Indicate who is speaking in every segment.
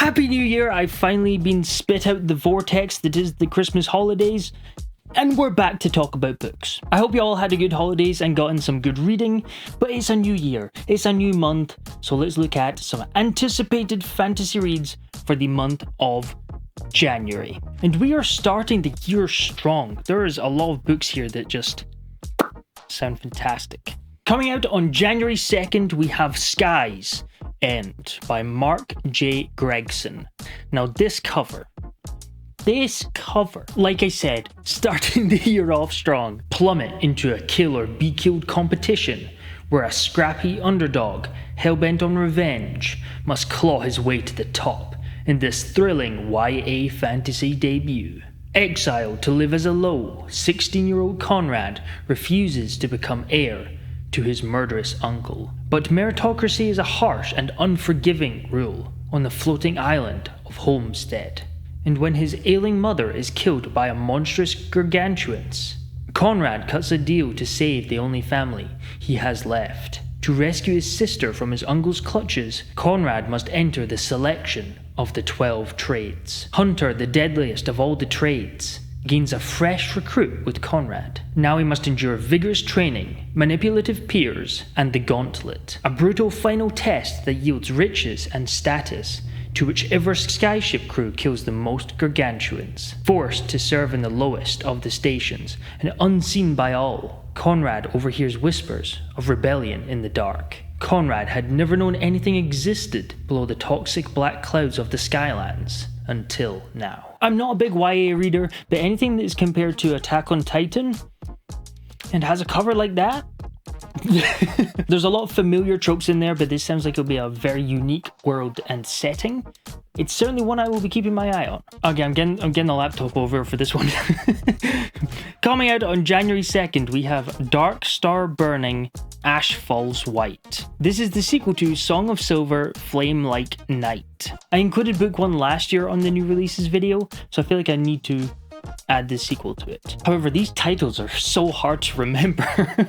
Speaker 1: Happy New Year! I've finally been spit out the vortex that is the Christmas holidays, and we're back to talk about books. I hope you all had a good holidays and got in some good reading, but it's a new year, it's a new month, so let's look at some anticipated fantasy reads for the month of January. And we are starting the year strong. There is a lot of books here that just sound fantastic. Coming out on January 2nd, we have Sky's End by Mark J. Gregson. Now this cover, like I said, starting the year off strong, plummet into a kill or be killed competition where a scrappy underdog, hell-bent on revenge, must claw his way to the top in this thrilling YA fantasy debut. Exiled to live as a low, 16-year-old Conrad refuses to become heir to his murderous uncle. But meritocracy is a harsh and unforgiving rule on the floating island of Homestead. And when his ailing mother is killed by a monstrous gargantuans, Conrad cuts a deal to save the only family he has left. To rescue his sister from his uncle's clutches, Conrad must enter the selection of the 12 trades. Hunter, the deadliest of all the trades, gains a fresh recruit with Conrad. Now he must endure vigorous training, manipulative peers, and the gauntlet. A brutal final test that yields riches and status to whichever skyship crew kills the most gargantuans. Forced to serve in the lowest of the stations and unseen by all, Conrad overhears whispers of rebellion in the dark. Conrad had never known anything existed below the toxic black clouds of the Skylands until now. I'm not a big YA reader, but anything that is compared to Attack on Titan and has a cover like that, there's a lot of familiar tropes in there, but this sounds like it'll be a very unique world and setting. It's certainly one I will be keeping my eye on. Okay, I'm getting the laptop over for this one. Coming out on January 2nd, we have Dark Star Burning, Ash Falls White. This is the sequel to Song of Silver, Flame Like Night. I included book 1 last year on the new releases video, so I feel like I need to add the sequel to it. However, these titles are so hard to remember.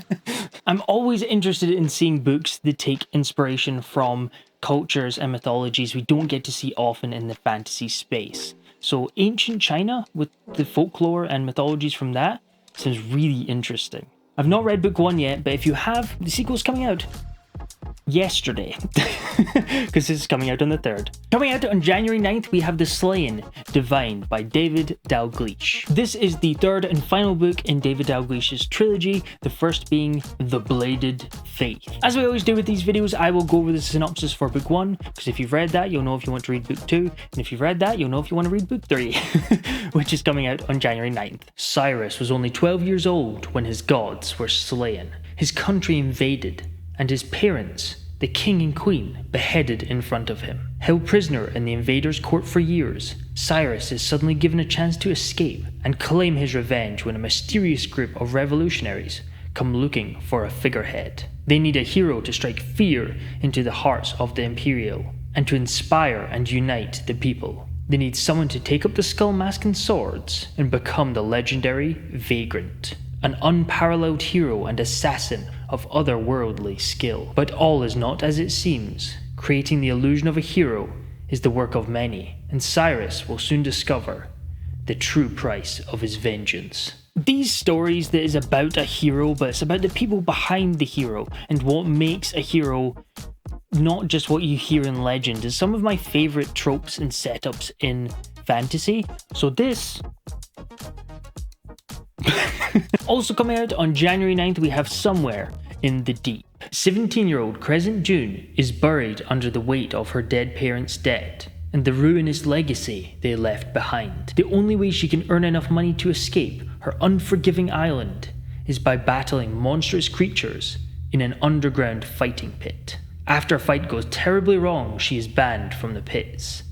Speaker 1: I'm always interested in seeing books that take inspiration from cultures and mythologies we don't get to see often in the fantasy space. So ancient China, with the folklore and mythologies from that, sounds really interesting. I've not read book 1 yet, but if you have, the sequel's coming out yesterday, because this is coming out on the 3rd. Coming out on January 9th, we have The Slain Divine by David Dalgleish. This is the 3rd and final book in David Dalgleish's trilogy, the first being The Bladed Faith. As we always do with these videos, I will go over the synopsis for book 1, because if you've read that, you'll know if you want to read book 2, and if you've read that, you'll know if you want to read book 3, which is coming out on January 9th. Cyrus was only 12 years old when his gods were slain, his country invaded, and his parents, the king and queen, beheaded in front of him. Held prisoner in the invaders' court for years, Cyrus is suddenly given a chance to escape and claim his revenge when a mysterious group of revolutionaries come looking for a figurehead. They need a hero to strike fear into the hearts of the Imperial and to inspire and unite the people. They need someone to take up the skull mask and swords and become the legendary Vagrant, an unparalleled hero and assassin of otherworldly skill. But all is not as it seems. Creating the illusion of a hero is the work of many, and Cyrus will soon discover the true price of his vengeance. These stories that is about a hero, but it's about the people behind the hero and what makes a hero not just what you hear in legend, is some of my favourite tropes and setups in fantasy. So this also coming out on January 9th, we have Somewhere in the Deep. 17-year-old Crescent June is buried under the weight of her dead parents' debt and the ruinous legacy they left behind. The only way she can earn enough money to escape her unforgiving island is by battling monstrous creatures in an underground fighting pit. After a fight goes terribly wrong, she is banned from the pits.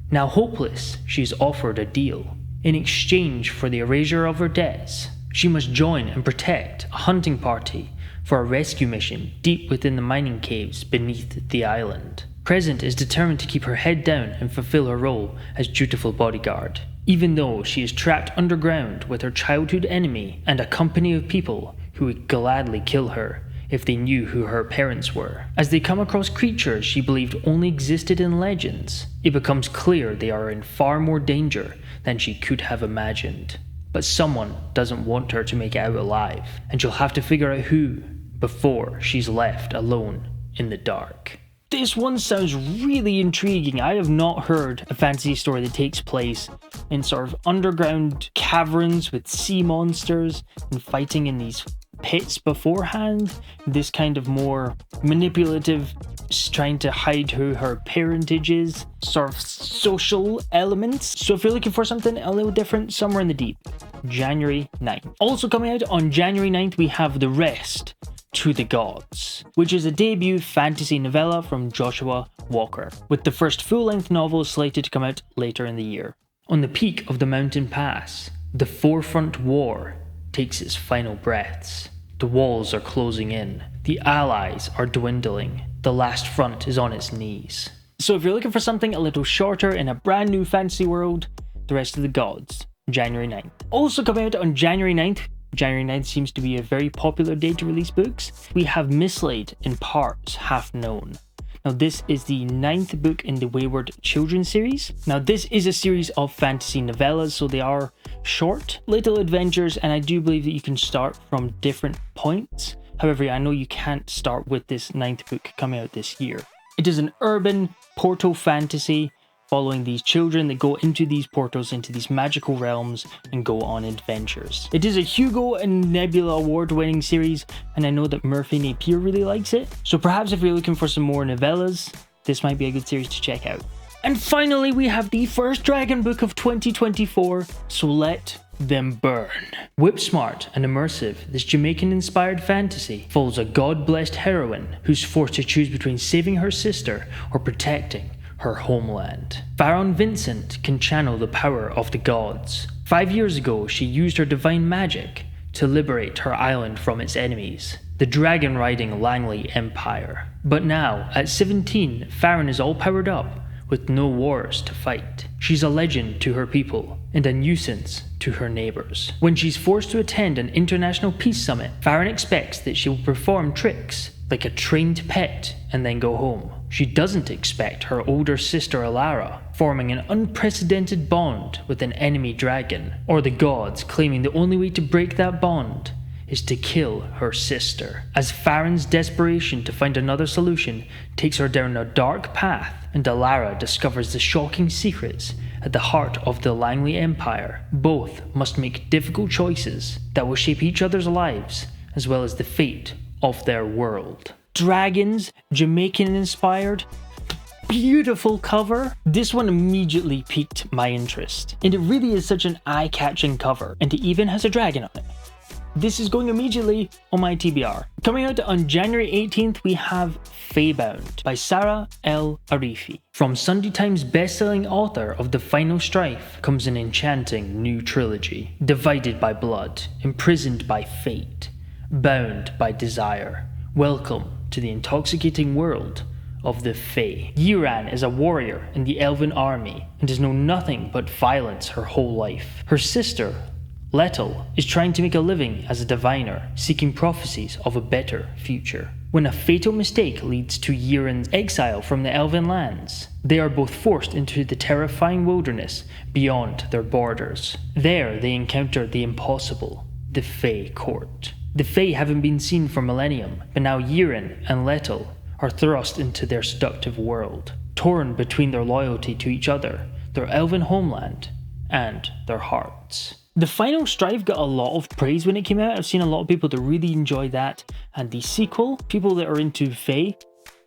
Speaker 1: Now hopeless, she is offered a deal. In exchange for the erasure of her debts, she must join and protect a hunting party for a rescue mission deep within the mining caves beneath the island. Crescent is determined to keep her head down and fulfill her role as dutiful bodyguard, even though she is trapped underground with her childhood enemy and a company of people who would gladly kill her if they knew who her parents were. As they come across creatures she believed only existed in legends, it becomes clear they are in far more danger than she could have imagined. But someone doesn't want her to make it out alive, and she'll have to figure out who before she's left alone in the dark. This one sounds really intriguing. I have not heard a fantasy story that takes place in sort of underground caverns with sea monsters and fighting in these pits beforehand. This kind of more manipulative, trying to hide who her parentage is, sort of social elements. So if you're looking for something a little different, Somewhere in the Deep, January 9th. Also coming out on January 9th, we have The Rest to the Gods, which is a debut fantasy novella from Joshua Walker, with the first full-length novel slated to come out later in the year. On the peak of the mountain pass, the forefront war takes its final breaths. The walls are closing in, the allies are dwindling, the last front is on its knees. So if you're looking for something a little shorter in a brand new fantasy world, The Rest of the Gods, January 9th. Also coming out on January 9th, January 9th seems to be a very popular day to release books. We have Misliad in Parts Half Known. Now this is the 9th book in the Wayward Children series. Now this is a series of fantasy novellas, so they are short little adventures, and I do believe that you can start from different points. However, I know you can't start with this 9th book coming out this year. It is an urban portal fantasy following these children that go into these portals, into these magical realms, and go on adventures. It is a Hugo and Nebula award-winning series, and I know that Murphy Napier really likes it, so perhaps if you're looking for some more novellas, this might be a good series to check out. And finally, we have the first dragon book of 2024, So Let Them Burn. Whip-smart and immersive, this Jamaican-inspired fantasy follows a god-blessed heroine who's forced to choose between saving her sister or protecting her homeland. Faebound Vincent can channel the power of the gods. 5 years ago, she used her divine magic to liberate her island from its enemies, the dragon-riding Langley Empire. But now, at 17, Farron is all powered up, with no wars to fight. She's a legend to her people, and a nuisance to her neighbours. When she's forced to attend an international peace summit, Farron expects that she will perform tricks like a trained pet and then go home. She doesn't expect her older sister Alara forming an unprecedented bond with an enemy dragon, or the gods claiming the only way to break that bond is to kill her sister. As Farron's desperation to find another solution takes her down a dark path, and Alara discovers the shocking secrets at the heart of the Langley Empire, both must make difficult choices that will shape each other's lives, as well as the fate of their world. Dragons, Jamaican inspired, beautiful cover. This one immediately piqued my interest, and it really is such an eye-catching cover, and it even has a dragon on it. This is going immediately on my TBR. Coming out on January 18th, we have Faebound by Sarah L. Arifi. From Sunday Times best-selling author of The Final Strife comes an enchanting new trilogy. Divided by blood, imprisoned by fate, bound by desire. Welcome to the intoxicating world of the Fae. Yiran is a warrior in the Elven army and has known nothing but violence her whole life. Her sister, Lettel, is trying to make a living as a diviner, seeking prophecies of a better future. When a fatal mistake leads to Yiran's exile from the Elven lands, they are both forced into the terrifying wilderness beyond their borders. There they encounter the impossible, the Fae court. The Fae haven't been seen for millennium, but now Yiran and Lettel are thrust into their seductive world, torn between their loyalty to each other, their elven homeland, and their hearts. The Final Strife got a lot of praise when it came out. I've seen a lot of people that really enjoy that, and the sequel, people that are into Fae,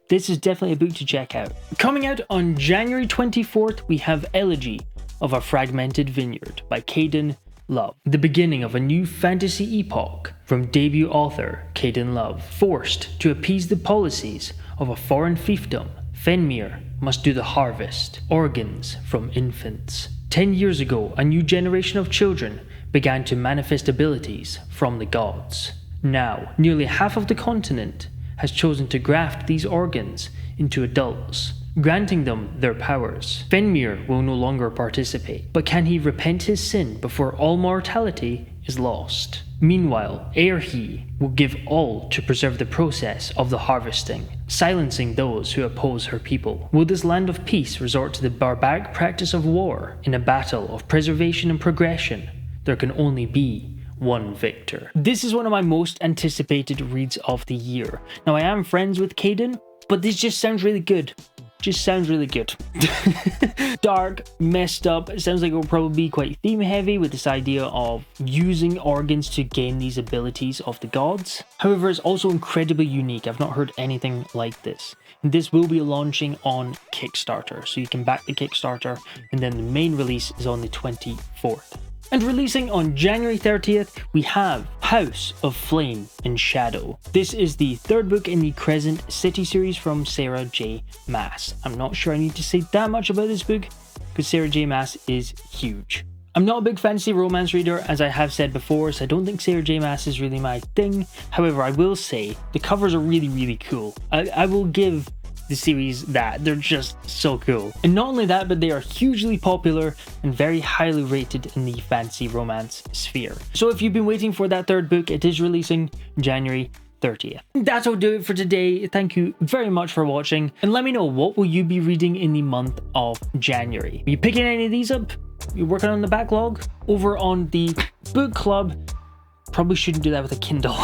Speaker 1: this is definitely a book to check out. Coming out on January 24th, we have Elegy of a Fragmented Vineyard by Caden Love. The beginning of a new fantasy epoch from debut author Caden Love. Forced to appease the policies of a foreign fiefdom, Fenmir must do the harvest, organs from infants. 10 years ago, a new generation of children began to manifest abilities from the gods. Now, nearly half of the continent has chosen to graft these organs into adults, granting them their powers. Fenmir will no longer participate, but can he repent his sin before all mortality is lost. Meanwhile, Erhi will give all to preserve the process of the harvesting, silencing those who oppose her people. Will this land of peace resort to the barbaric practice of war in a battle of preservation and progression? There can only be one victor. This is one of my most anticipated reads of the year. Now, I am friends with Caden, but this just sounds really good. Just sounds really good. Dark, messed up. It sounds like it will probably be quite theme heavy with this idea of using organs to gain these abilities of the gods. However, it's also incredibly unique. I've not heard anything like this. And this will be launching on Kickstarter, so you can back the Kickstarter, and then the main release is on the 24th. And releasing on January 30th, we have House of Flame and Shadow. This is the third book in the Crescent City series from Sarah J. Maas. I'm not sure I need to say that much about this book, because Sarah J. Maas is huge. I'm not a big fantasy romance reader, as I have said before, so I don't think Sarah J. Maas is really my thing. However, I will say the covers are really, really cool. I will give the series that. They're just so cool. And not only that, but they are hugely popular and very highly rated in the fantasy romance sphere. So if you've been waiting for that third book, it is releasing January 30th. That'll do it for today. Thank you very much for watching, and let me know, what will you be reading in the month of January? Are you picking any of these up? You're working on the backlog? Over on the book club, probably shouldn't do that with a Kindle.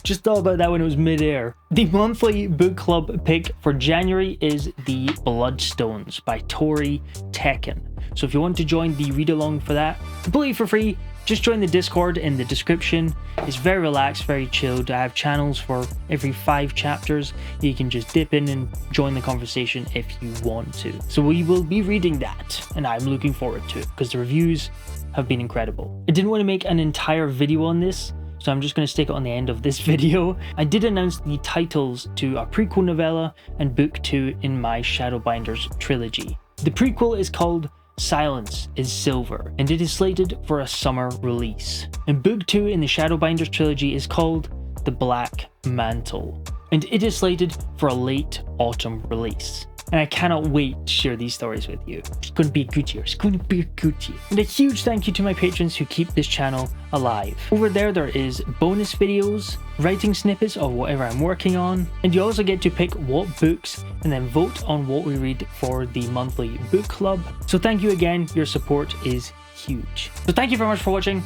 Speaker 1: Just thought about that when it was mid-air. The monthly book club pick for January is The Bloodstones by Tori Tekken. So if you want to join the read-along for that, completely for free, just join the Discord in the description. It's very relaxed, very chilled. I have channels for every 5 chapters. You can just dip in and join the conversation if you want to. So we will be reading that, and I'm looking forward to it because the reviews have been incredible. I didn't want to make an entire video on this, so I'm just going to stick it on the end of this video. I did announce the titles to a prequel novella and book 2 in my Shadowbinders trilogy. The prequel is called Silence is Silver, and it is slated for a summer release. And book 2 in the Shadowbinders trilogy is called The Black Mantle, and it is slated for a late autumn release. And I cannot wait to share these stories with you. It's going to be a good year. It's going to be a good year. And a huge thank you to my patrons who keep this channel alive. Over there is bonus videos, writing snippets of whatever I'm working on, and you also get to pick what books and then vote on what we read for the monthly book club. So thank you again. Your support is huge. So thank you very much for watching.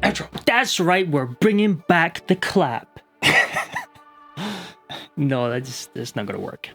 Speaker 1: Outro. That's right. We're bringing back the clap. No, that's not going to work.